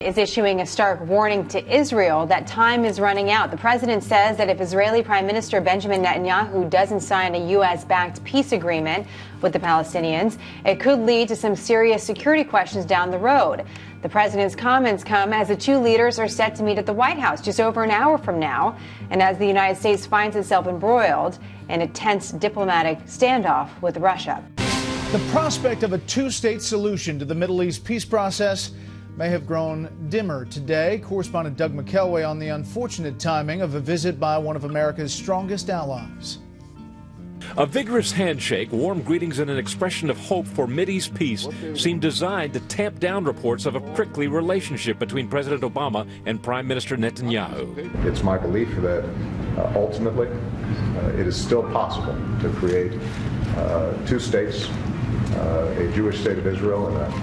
is issuing a stark warning to Israel that time is running out. The president says that if Israeli Prime Minister Benjamin Netanyahu doesn't sign a U.S.-backed peace agreement with the Palestinians, it could lead to some serious security questions down the road. The president's comments come as the two leaders are set to meet at the White House just over an hour from now, and as the United States finds itself embroiled in a tense diplomatic standoff with Russia. The prospect of a two-state solution to the Middle East peace process may have grown dimmer today. Correspondent Doug McKelway on the unfortunate timing of a visit by one of America's strongest allies. A vigorous handshake, warm greetings, and an expression of hope for Mideast peace seemed designed to tamp down reports of a prickly relationship between President Obama and Prime Minister Netanyahu. It's my belief that ultimately it is still possible to create two states, a Jewish state of Israel and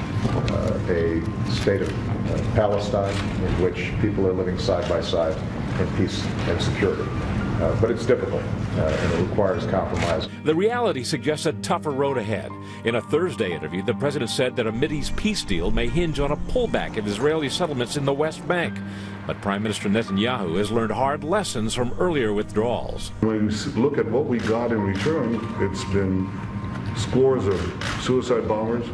a state of Palestine, in which people are living side by side in peace and security. But it's difficult, and it requires compromise. The reality suggests a tougher road ahead. In a Thursday interview, the president said that a Mideast peace deal may hinge on a pullback of Israeli settlements in the West Bank. But Prime Minister Netanyahu has learned hard lessons from earlier withdrawals. When we look at what we got in return, it's been scores of suicide bombers,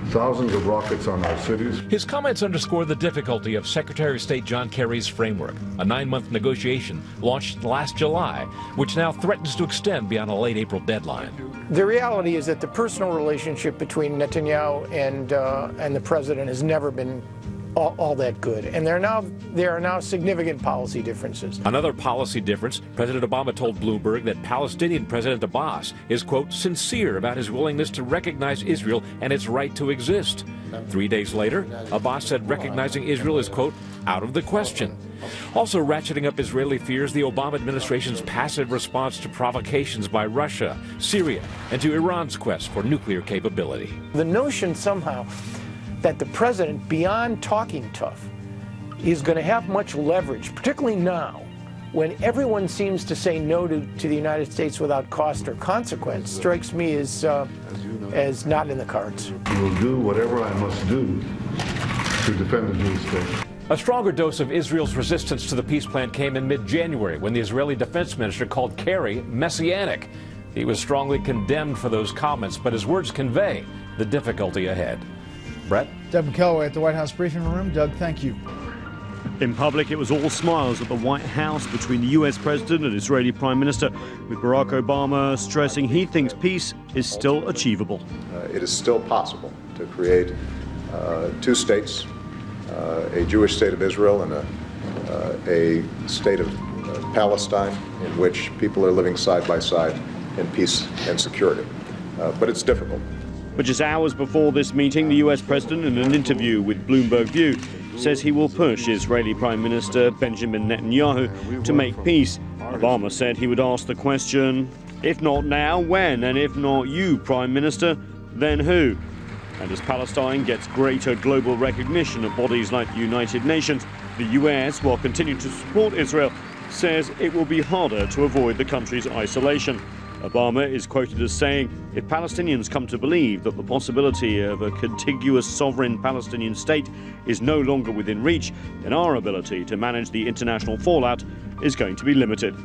thousands of rockets on our cities. His comments underscore the difficulty of Secretary of State John Kerry's framework, a 9-month negotiation launched last July, which now threatens to extend beyond a late April deadline. The reality is that the personal relationship between Netanyahu and the president has never been all that good, and there are now significant policy differences. Another policy difference, President Obama told Bloomberg that Palestinian President Abbas is, quote, sincere about his willingness to recognize Israel and its right to exist. 3 days later, Abbas said recognizing Israel is, quote, out of the question. Also ratcheting up Israeli fears the Obama administration's passive response to provocations by Russia, Syria, and to Iran's quest for nuclear capability. The notion somehow that the president, beyond talking tough, is going to have much leverage, particularly now, when everyone seems to say no to the United States without cost or consequence, strikes me as not in the cards. I will do whatever I must do to defend the Jewish state. A stronger dose of Israel's resistance to the peace plan came in mid-January when the Israeli defense minister called Kerry messianic. He was strongly condemned for those comments, but his words convey the difficulty ahead. Brett? Doug McKelway at the White House briefing room. Doug, thank you. In public, it was all smiles at the White House between the U.S. president and Israeli Prime Minister, with Barack Obama stressing he thinks peace is still achievable. It is still possible to create two states, a Jewish state of Israel and a state of Palestine, in which people are living side by side in peace and security. But it's difficult. But just hours before this meeting, the U.S. president, in an interview with Bloomberg View, says he will push Israeli Prime Minister Benjamin Netanyahu to make peace. Obama said he would ask the question, if not now, when? And if not you, Prime Minister, then who? And as Palestine gets greater global recognition of bodies like the United Nations, the U.S., while continuing to support Israel, says it will be harder to avoid the country's isolation. Obama is quoted as saying, if Palestinians come to believe that the possibility of a contiguous sovereign Palestinian state is no longer within reach, then our ability to manage the international fallout is going to be limited.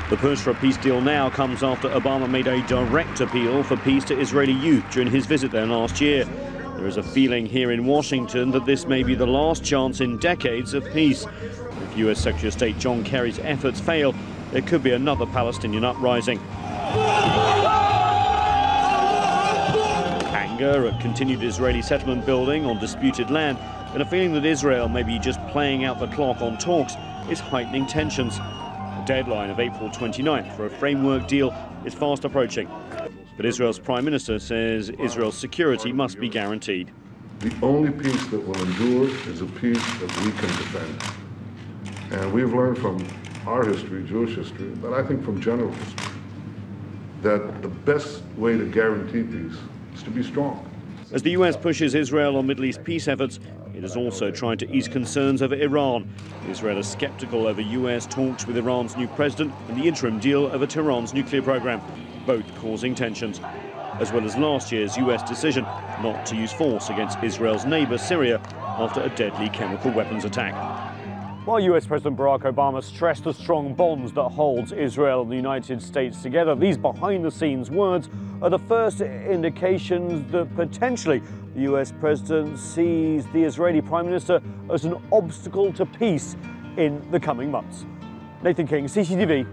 The push for a peace deal now comes after Obama made a direct appeal for peace to Israeli youth during his visit there last year. There is a feeling here in Washington that this may be the last chance in decades of peace. If U.S. Secretary of State John Kerry's efforts fail, there could be another Palestinian uprising. Anger at continued Israeli settlement building on disputed land and a feeling that Israel may be just playing out the clock on talks is heightening tensions. The deadline of April 29th for a framework deal is fast approaching. But Israel's Prime Minister says Israel's security must be guaranteed. The only peace that will endure is a peace that we can defend. And we've learned from our history, Jewish history, but I think from general history, that the best way to guarantee peace is to be strong. As the US pushes Israel on Middle East peace efforts, it is also trying to ease concerns over Iran. Israel is skeptical over US talks with Iran's new president and the interim deal over Tehran's nuclear program, both causing tensions, as well as last year's US decision not to use force against Israel's neighbor, Syria, after a deadly chemical weapons attack. While US President Barack Obama stressed the strong bonds that holds Israel and the United States together, these behind-the-scenes words are the first indications that potentially the US President sees the Israeli Prime Minister as an obstacle to peace in the coming months. Nathan King, CCTV,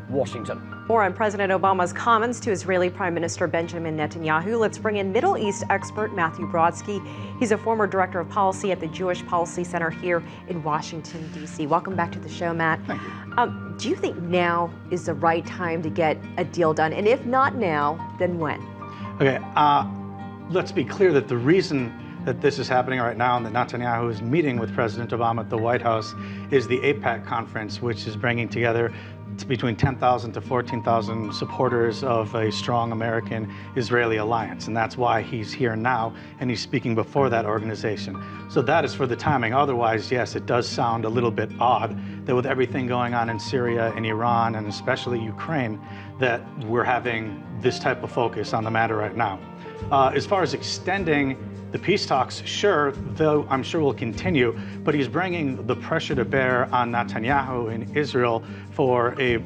Washington. More on President Obama's comments to Israeli Prime Minister Benjamin Netanyahu. Let's bring in Middle East expert Matthew Brodsky. He's a former director of policy at the Jewish Policy Center here in Washington, D.C. Welcome back to the show, Matt. Thank you. Do you think now is the right time to get a deal done? And if not now, then when? Okay, let's be clear that the reason that this is happening right now and that Netanyahu is meeting with President Obama at the White House is the AIPAC conference, which is bringing together between 10,000 to 14,000 supporters of a strong American-Israeli alliance. And that's why he's here now, and he's speaking before that organization. So that is for the timing. Otherwise, yes, it does sound a little bit odd that with everything going on in Syria and Iran, and especially Ukraine, that we're having this type of focus on the matter right now. As far as extending the peace talks, sure, though I'm sure will continue, but he's bringing the pressure to bear on Netanyahu in Israel for a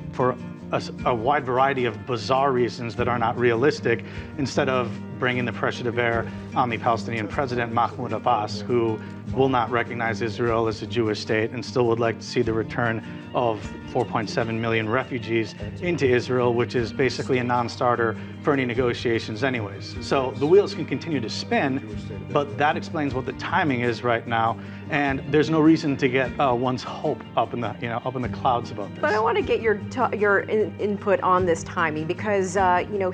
wide variety of bizarre reasons that are not realistic, instead of bringing the pressure to bear on the Palestinian president, Mahmoud Abbas, who will not recognize Israel as a Jewish state and still would like to see the return of 4.7 million refugees into Israel, which is basically a non-starter for any negotiations anyways. So the wheels can continue to spin, but that explains what the timing is right now, and there's no reason to get one's hope up in the clouds about this. But I want to get your input on this timing, because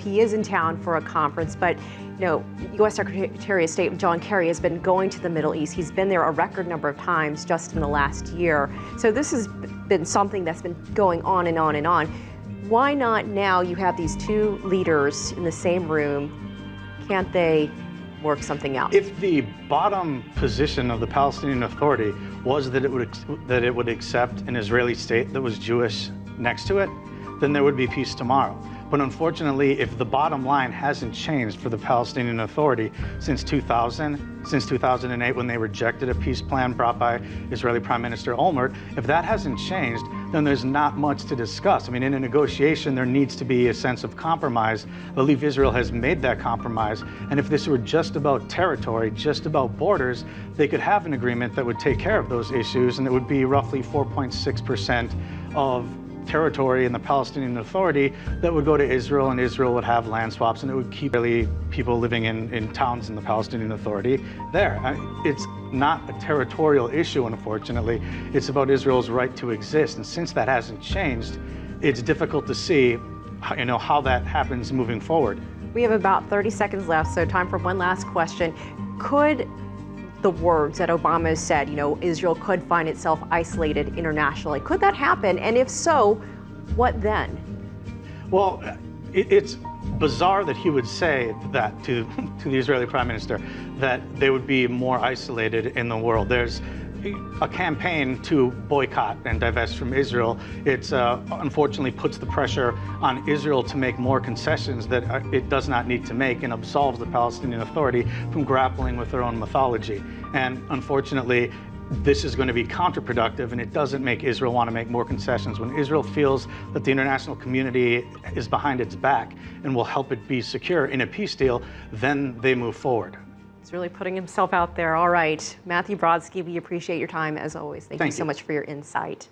he is in town for a conference, but U.S. Secretary of State John Kerry has been going to the Middle East. He's been there a record number of times just in the last year. So this has been something that's been going on and on and on. Why not now you have these two leaders in the same room? Can't they work something out? If the bottom position of the Palestinian Authority was that it would accept an Israeli state that was Jewish next to it, then there would be peace tomorrow. But unfortunately, if the bottom line hasn't changed for the Palestinian Authority since 2008, when they rejected a peace plan brought by Israeli Prime Minister Olmert, if that hasn't changed, then there's not much to discuss. I mean, in a negotiation, there needs to be a sense of compromise. I believe Israel has made that compromise. And if this were just about territory, just about borders, they could have an agreement that would take care of those issues, and it would be roughly 4.6% of territory in the Palestinian Authority that would go to Israel, and Israel would have land swaps, and it would keep really people living in towns in the Palestinian Authority there. It's not a territorial issue, unfortunately. It's about Israel's right to exist, and since that hasn't changed, it's difficult to see how that happens moving forward. We have about 30 seconds left, so time for one last question. Could the words that Obama has said, Israel could find itself isolated internationally, could that happen? And if so, what then? Well, it's bizarre that he would say that to the Israeli Prime Minister, that they would be more isolated in the world. There's a campaign to boycott and divest from Israel. It's unfortunately puts the pressure on Israel to make more concessions that it does not need to make, and absolves the Palestinian Authority from grappling with their own mythology. And unfortunately, this is going to be counterproductive, and it doesn't make Israel want to make more concessions. When Israel feels that the international community is behind its back and will help it be secure in a peace deal, then they move forward. He's really putting himself out there. All right. Matthew Brodsky, we appreciate your time as always. Thank you so much for your insight.